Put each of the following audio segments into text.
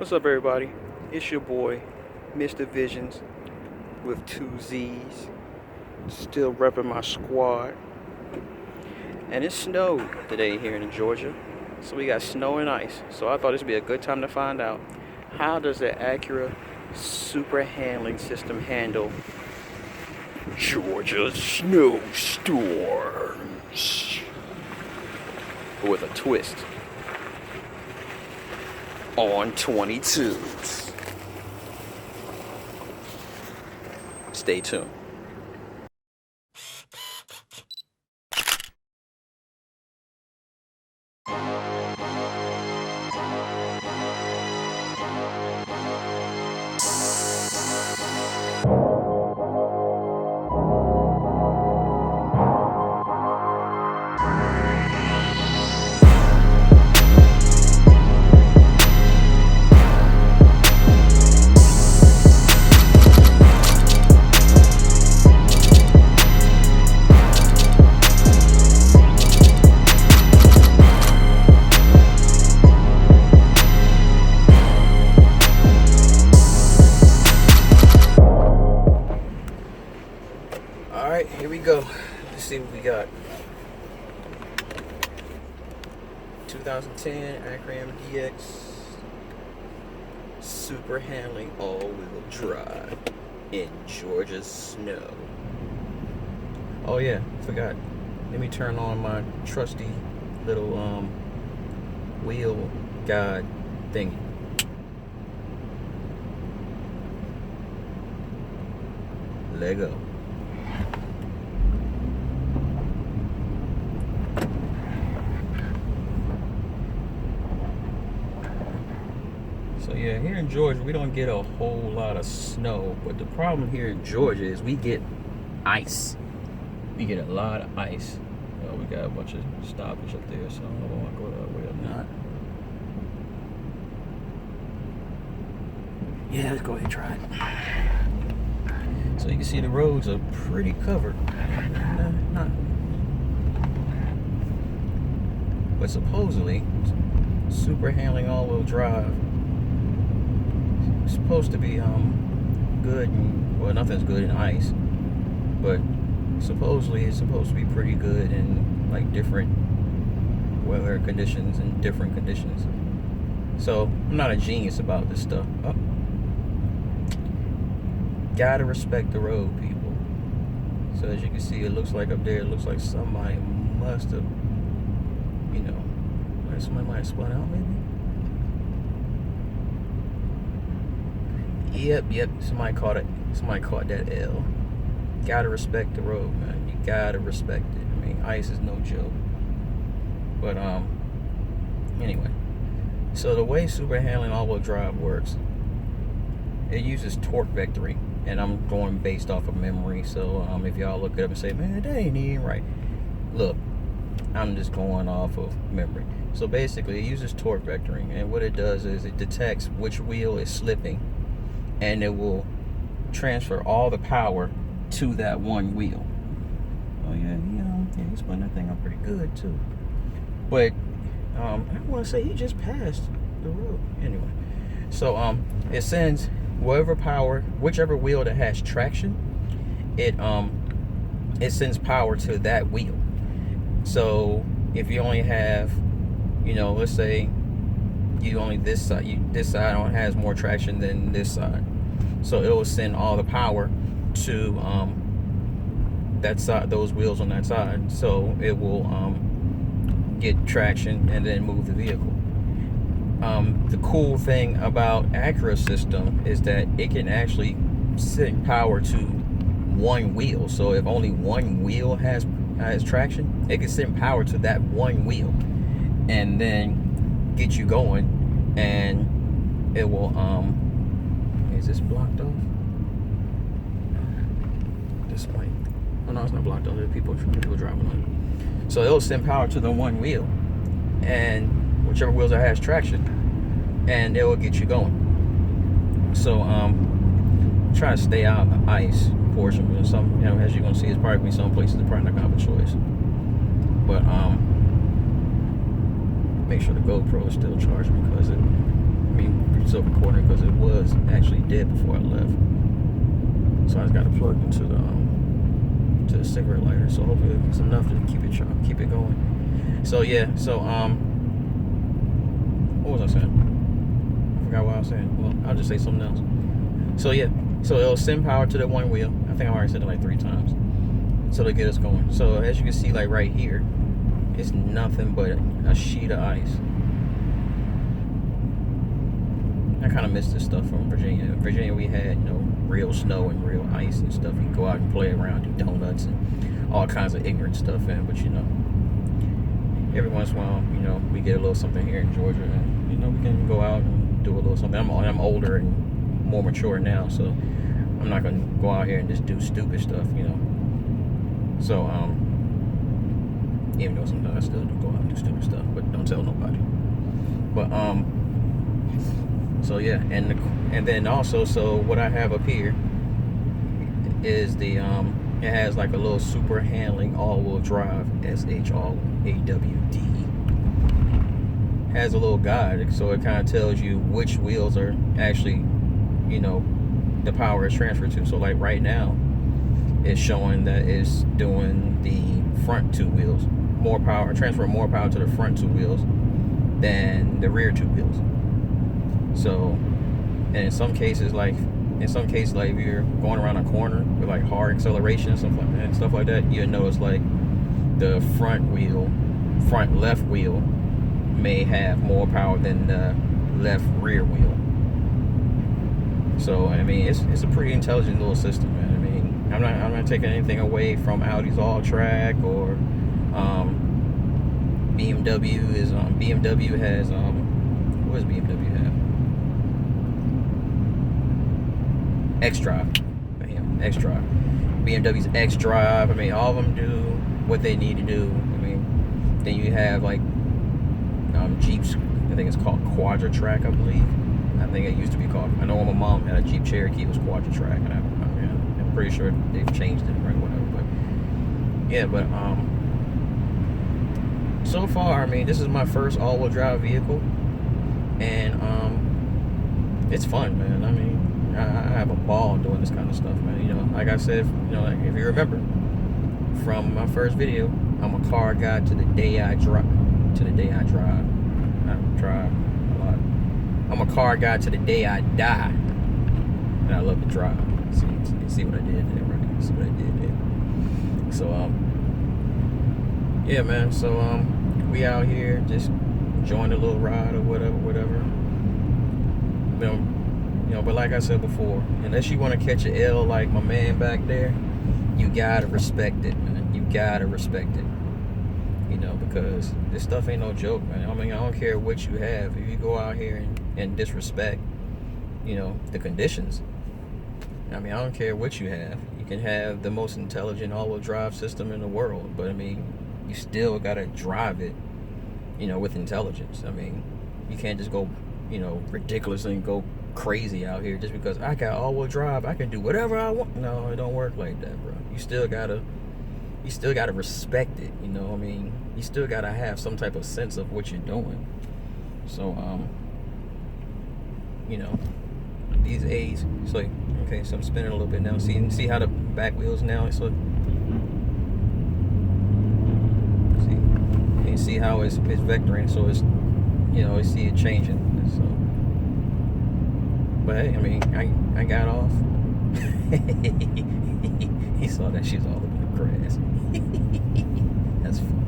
What's up, everybody? It's your boy, Mr. Visions, with two Z's. Still repping my squad. And it snowed today here in Georgia. So we got snow and ice. So I thought this would be a good time to find out, how does the Acura super handling system handle Georgia snowstorms? With a twist on 22s. Stay tuned. Alright, here we go. Let's see what we got. 2010 Acura MDX super handling all-wheel drive in Georgia snow. Oh yeah, forgot. Let me turn on my trusty little wheel guide thingy. Lego. So yeah, here in Georgia, we don't get a whole lot of snow, but the problem here in Georgia is we get ice. We get a lot of ice. We got a bunch of stoppage up there, so I don't know if I want to go that way or not. Yeah, let's go ahead and try it. So you can see the roads are pretty covered. But supposedly, super handling all-wheel drive supposed to be good and, well, nothing's good in ice, but supposedly it's supposed to be pretty good in like different weather conditions and different conditions. So I'm not a genius about this stuff. Gotta respect the road, people. So as you can see, it looks like up there, it looks like somebody must have, you know, somebody might have spun out maybe. Yep. Somebody caught that L. Gotta respect the road, man. You gotta respect it. I mean, ice is no joke. But anyway. So the way super handling all-wheel drive works, it uses torque vectoring, and I'm going based off of memory. So if y'all look it up and say, man, that ain't even right. Look, I'm just going off of memory. So basically, it uses torque vectoring, and what it does is it detects which wheel is slipping, and it will transfer all the power to that one wheel. Oh yeah, he spun that thing up pretty good too. But I want to say he just passed the road anyway. So it sends whichever wheel that has traction, it sends power to that wheel. So if you only have, let's say you only this side has more traction than this side, so it will send all the power to that side, those wheels on that side, so it will get traction and then move the vehicle. The cool thing about Acura system is that it can actually send power to one wheel. So if only one wheel has traction, it can send power to that one wheel and then get you going, and it will is this blocked off? This might, oh no, it's not blocked off. There's people driving on it. So it'll send power to the one wheel, and whichever wheels that has traction, and it will get you going. So try to stay out of the ice portion, but some, as you're gonna see, it's probably gonna be some places that probably not gonna have a choice. But make sure the GoPro is still charging, because so still recording because it was actually dead before I left. So I just got to plug into the cigarette lighter. So hopefully it's enough to keep it going. So yeah, so what was I saying? I forgot what I was saying. Well, I'll just say something else. So yeah, so it'll send power to the one wheel. I think I already said it like 3 times. So to get us going. So as you can see, like right here, it's nothing but a sheet of ice. I kind of miss this stuff from Virginia. In Virginia, we had, you know, real snow and real ice and stuff. You can go out and play around, do donuts and all kinds of ignorant stuff. But you know, every once in a while, you know, we get a little something here in Georgia, and you know, we can go out and do a little something. I'm older and more mature now, so I'm not gonna go out here and just do stupid stuff, you know. So even though sometimes I still do go out and do stupid stuff, but don't tell nobody. But so yeah, and then also, so what I have up here is the it has like a little super handling all-wheel drive SH-AWD. Has a little guide, so it kind of tells you which wheels are actually, you know, the power is transferred to. So like right now, it's showing that it's doing the front 2 wheels more power, transferring more power to the front 2 wheels than the rear 2 wheels. So, and in some cases, like if you're going around a corner with like hard acceleration and stuff like that, you'll notice like the front left wheel may have more power than the left rear wheel. So I mean, it's a pretty intelligent little system, man. I mean, I'm not taking anything away from Audi's All Track or BMW has what does BMW have? X-Drive. Bam, X-Drive. BMW's X-Drive. I mean, all of them do what they need to do. I mean, then you have like Jeeps. I think it's called Quadra-Track, I believe. I think it used to be called. I know when my mom had a Jeep Cherokee, it was Quadra-Track, and I'm pretty sure they've changed it or whatever. But yeah, but so far, I mean, this is my first all-wheel drive vehicle, and it's fun, man. I mean, I have a ball doing this kind of stuff, man. You know, like I said, you know, like if you remember from my first video, I'm a car guy to the day I drive. I drive a lot. I'm a car guy to the day I die, and I love to drive. See what I did there, right? See what I did there. So yeah, man. So we out here just enjoying a little ride or whatever. You know, but like I said before, unless you want to catch an L like my man back there, you gotta respect it, man. You gotta respect it. You know, because this stuff ain't no joke, man. I mean, I don't care what you have. If you go out here and disrespect, you know, the conditions, I mean, I don't care what you have. You can have the most intelligent all-wheel drive system in the world, but I mean, you still gotta drive it, you know, with intelligence. I mean, you can't just go, you know, ridiculous and go crazy out here just because I got all-wheel drive, I can do whatever I want. No, it don't work like that, bro. You still gotta respect it, you know. I mean, you still gotta have some type of sense of what you're doing. So you know, these A's, so okay, so I'm spinning a little bit now. See how the back wheels now, so you see how it's vectoring, so it's, you know, you see it changing. So, but hey, I mean, I got off. He saw that she's all over the grass. That's funny.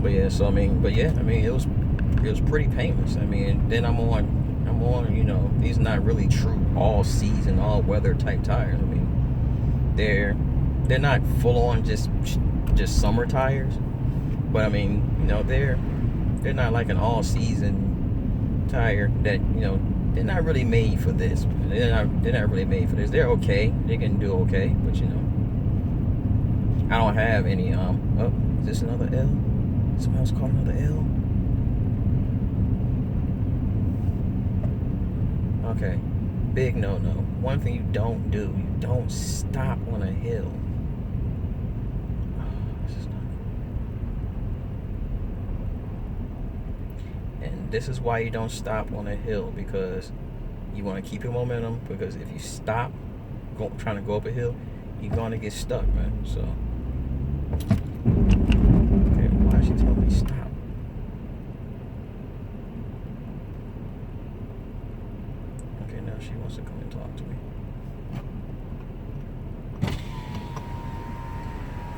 But yeah, so I mean, it was pretty painless. I mean, then I'm on, you know, these not really true all season, all weather type tires. I mean, they're not full on just summer tires, but I mean, you know, they're not like an all season tire that, you know, they're not really made for this. They're not really made for this. They're okay. They can do okay, but you know, I don't have any oh, is this another L? Someone else called another L? Okay. Big no. One thing you don't do, you don't stop on a hill. Oh, this is not cool. And this is why you don't stop on a hill, because you want to keep your momentum, because if you stop trying to go up a hill, you're going to get stuck, man. So, okay, why is she telling me stop? Okay, now she wants to come and talk to me.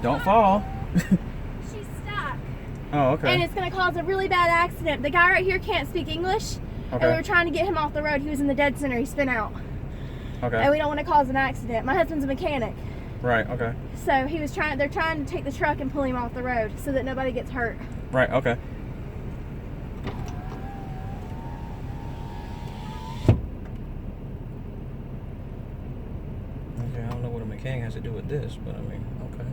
Don't fall. She's stuck. Oh, okay. And it's going to cause a really bad accident. The guy right here can't speak English. Okay. And we were trying to get him off the road. He was in the dead center. He spun out. Okay. And we don't want to cause an accident. My husband's a mechanic. Right, okay. So they're trying to take the truck and pull him off the road so that nobody gets hurt. Right, okay. Okay, I don't know what a mechanic has to do with this, but I mean, okay.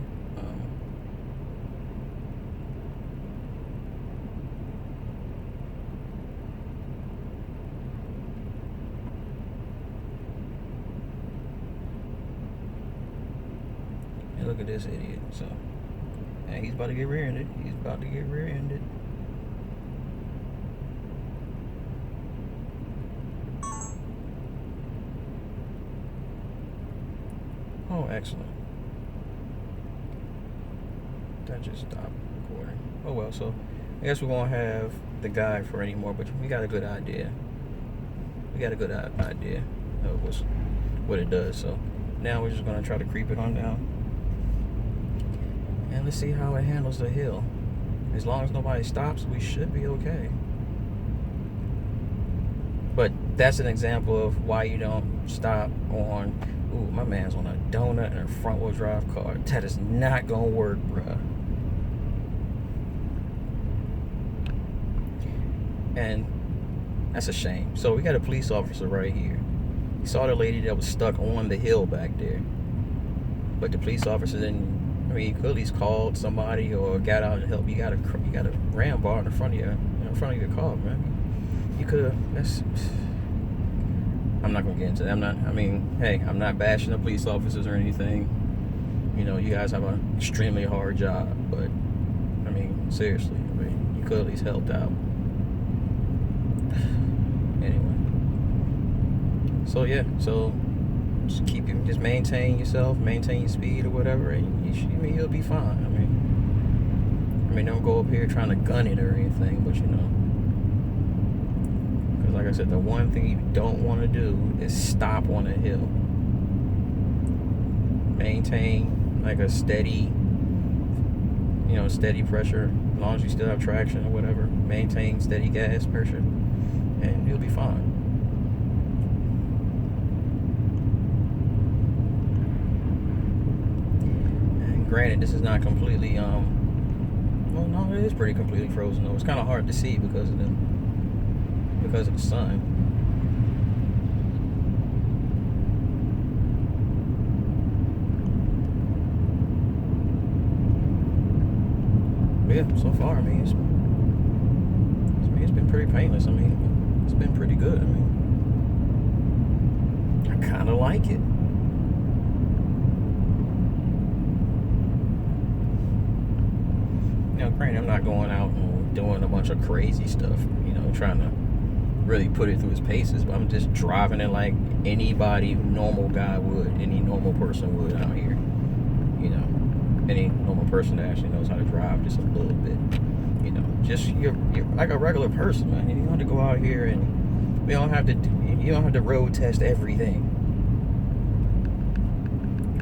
And look at this idiot. So, and he's about to get rear-ended. He's about to get rear-ended. Oh, excellent. That just stopped recording. Oh well, so I guess we won't have the guide for anymore, but we got a good idea. We got a good idea of what it does. So now we're just gonna try to creep it on down, and let's see how it handles the hill. As long as nobody stops, we should be okay. But that's an example of why you don't stop on. Ooh, my man's on a donut and a front-wheel drive car. That is not gonna work, bruh. And that's a shame. So we got a police officer right here. He saw the lady that was stuck on the hill back there. But the police officer didn't. I mean, he could at least called somebody or got out and help. You got a ram bar in front of you, in front of your car, man. You could have. That's. I'm not gonna get into that. I'm not bashing the police officers or anything. You know, you guys have an extremely hard job, but I mean, seriously, you could at least helped out. Anyway, so yeah, just maintain yourself, maintain your speed or whatever, and you'll be fine. I mean, don't go up here trying to gun it or anything, but you know. Like I said, the one thing you don't want to do is stop on a hill. Maintain like a steady pressure. As long as you still have traction or whatever, maintain steady gas pressure, and you'll be fine. And granted, this is not completely well, no, it is pretty completely frozen though. It's kind of hard to see because of the sun. But yeah, so far, I mean, it's been pretty painless. I mean, it's been pretty good. I mean, I kind of like it. Now, granted, I'm not going out and doing a bunch of crazy stuff, you know, trying to really put it through his paces, but I'm just driving it like anybody normal guy would, any normal person would out here. You know, any normal person that actually knows how to drive just a little bit. You know, just you're like a regular person, man. You don't have to go out here and you don't have to road test everything.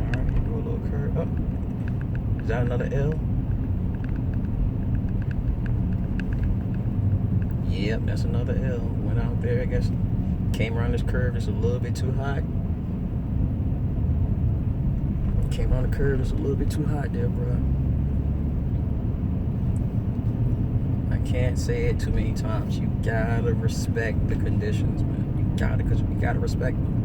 All right, go a little curve up. Is that another L? Yep, that's another L. Went out there, I guess, came around this curve just a little bit too hot. Came around the curve just a little bit too hot there, bro. I can't say it too many times. You gotta respect the conditions, man. You gotta respect them.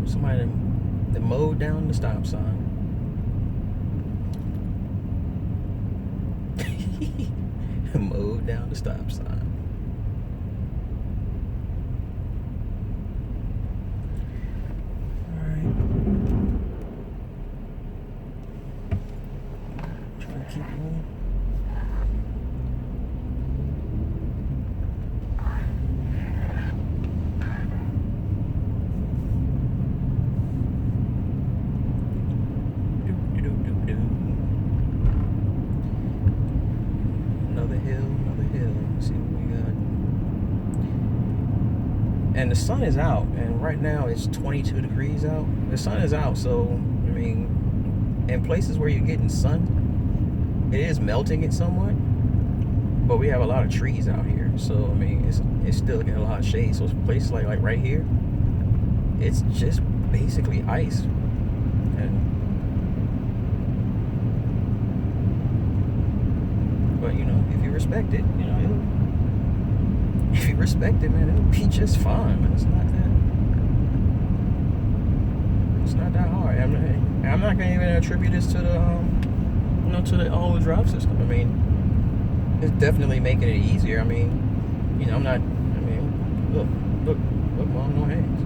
Somebody that mowed down the stop sign. Mowed down the stop sign. sun is out, and right now it's 22 degrees out. The sun is out, so I mean, in places where you're getting sun, it is melting it somewhat, but we have a lot of trees out here, so I mean, it's still getting a lot of shade. So places like right here, it's just basically ice. But you know, if you respect it, you know, if you respect it, man, it'll be just fine, man. It's not that hard. I'm not gonna even attribute this to the you know, to the all-wheel drive system. I mean, it's definitely making it easier. I mean, you know, I'm not. I mean, look, mom, no hands.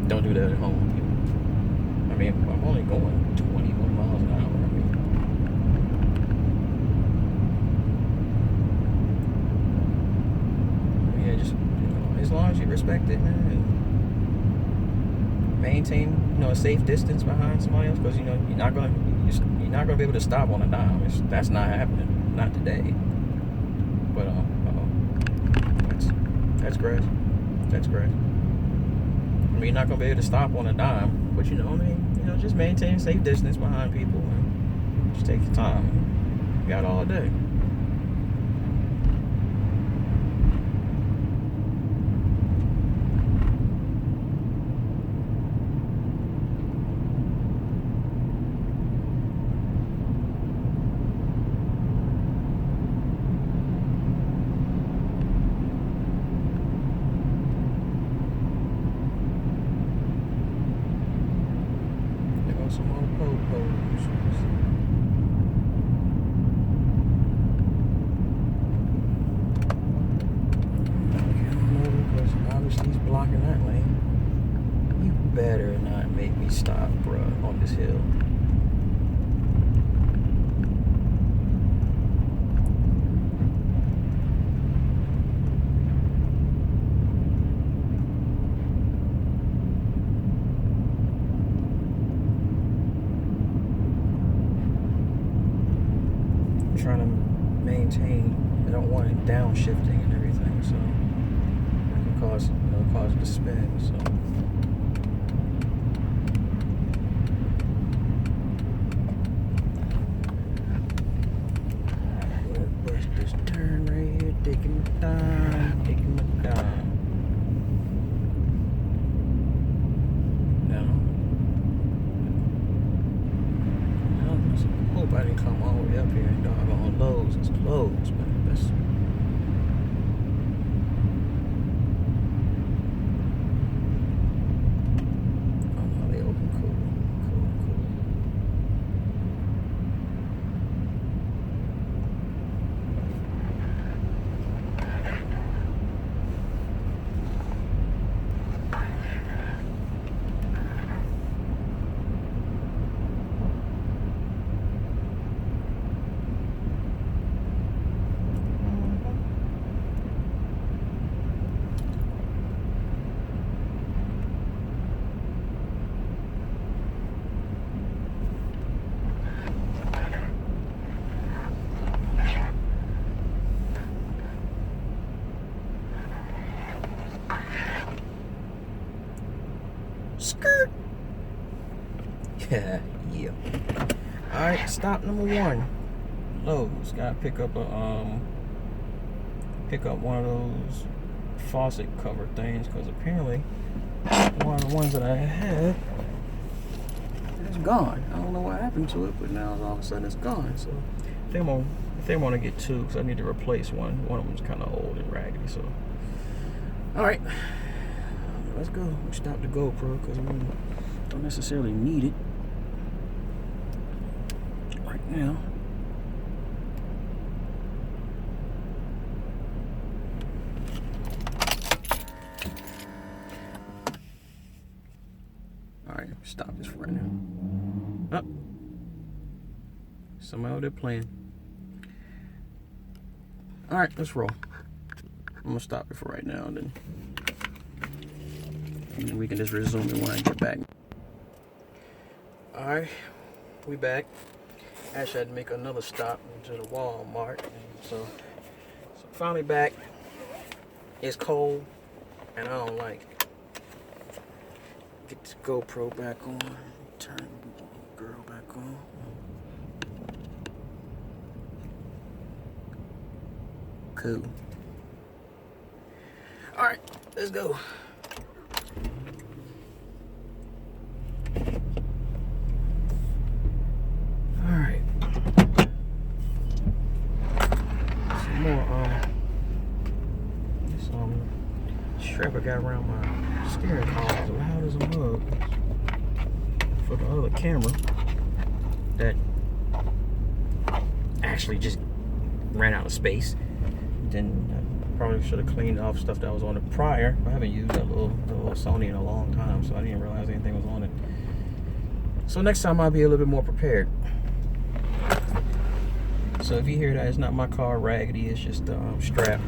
Don't do that at home. I mean, I'm only going 21 miles an hour. Just, you know, as long as you respect it, man, and maintain, you know, a safe distance behind somebody else, because you know you're not gonna be able to stop on a dime. That's not happening, not today. But that's great. That's great. I mean, you're not gonna be able to stop on a dime, but you know, I mean, you know, just maintain safe distance behind people, and just take your time. You got all day. Some more po-pos. Because obviously he's blocking that lane. You better not make me stop, bruh, on this hill. Trying to maintain. I don't want it downshifting and everything, so it can cause, you know, cause it to spin. So bust this turn right here, taking my time, taking my time. I hope I didn't come all the way up here and doggone Lowe's. It's closed, man. That's... Oh no, they open. Cool. Skirt. Yeah. All right, stop number 1. Lowe's. Gotta pick up one of those faucet cover things, because apparently one of the ones that I had is gone. I don't know what happened to it, but now all of a sudden it's gone. So I think I'm gonna get 2, because I need to replace one. One of them's kind of old and raggedy. So all right. Let's go. Stop the GoPro because we don't necessarily need it right now. All right, stop this for right now. Up. Somebody out there playing. All right, let's roll. I'm gonna stop it for right now, and then we can just resume it when I get back. Alright, we back. Actually, I had to make another stop into the Walmart. So finally back. It's cold. and I don't like it. Get this GoPro back on. Turn the girl back on. Cool. All right, let's go. All right. Some more this strap I got around my steering column is loud as a mug for the other camera that actually just ran out of space. Then I probably should have cleaned off stuff that was on it prior. I haven't used that little Sony in a long time, so I didn't realize anything was on it. So next time I'll be a little bit more prepared. So if you hear that, it's not my car raggedy, it's just the strap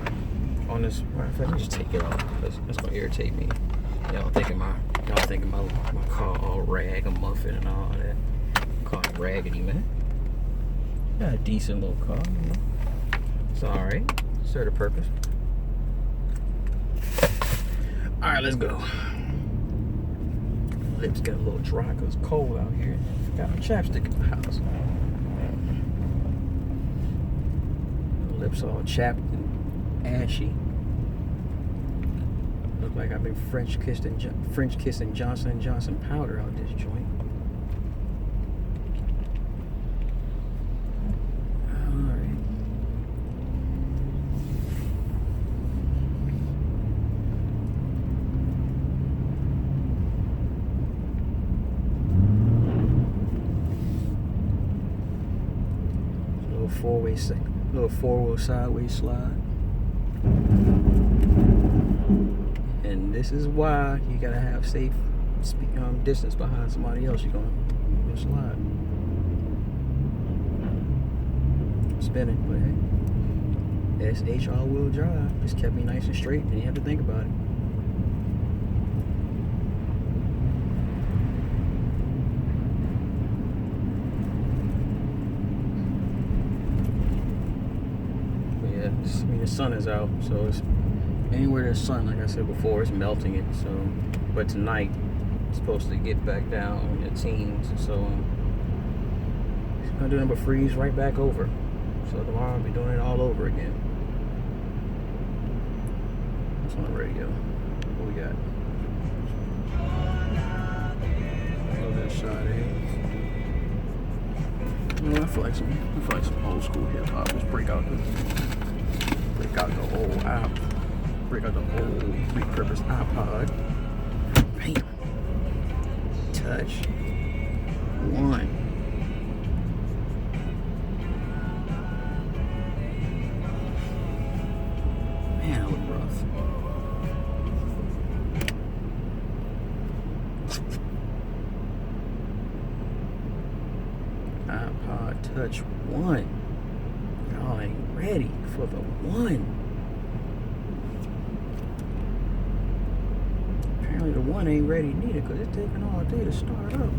on this. Matter of fact, let me just take it off. That's gonna irritate me. Y'all thinking my car all rag and muffin and all that. Car raggedy, man. Got a decent little car, you know. It's alright. Serve a purpose. Alright, let's go. Lips get a little dry because it's cold out here. Got my chapstick in the house. Lips all chapped and ashy. Look like I've been French kissing Johnson & Johnson powder out this joint. Alright. Little four-wheel sideways slide. And this is why you gotta have safe distance behind somebody else. You're gonna slide. Spinning, but hey, SH-AWD drive just kept me nice and straight. Didn't have to think about it. I mean, the sun is out, so it's anywhere there's sun, like I said before, it's melting it. So, but tonight it's supposed to get back down in the teens, so it's gonna do nothing but freeze right back over. So tomorrow I'll be doing it all over again. What's on the radio? What we got? A little bit of Sade. I feel like some old school hip hop. Let's break out the old app. Break out the old repurposed iPod. Bam. Touch. One. Man, that look rough. iPod Touch 1. Y'all ain't ready for the 1. Apparently the 1 ain't ready neither because it's taking all day to start up.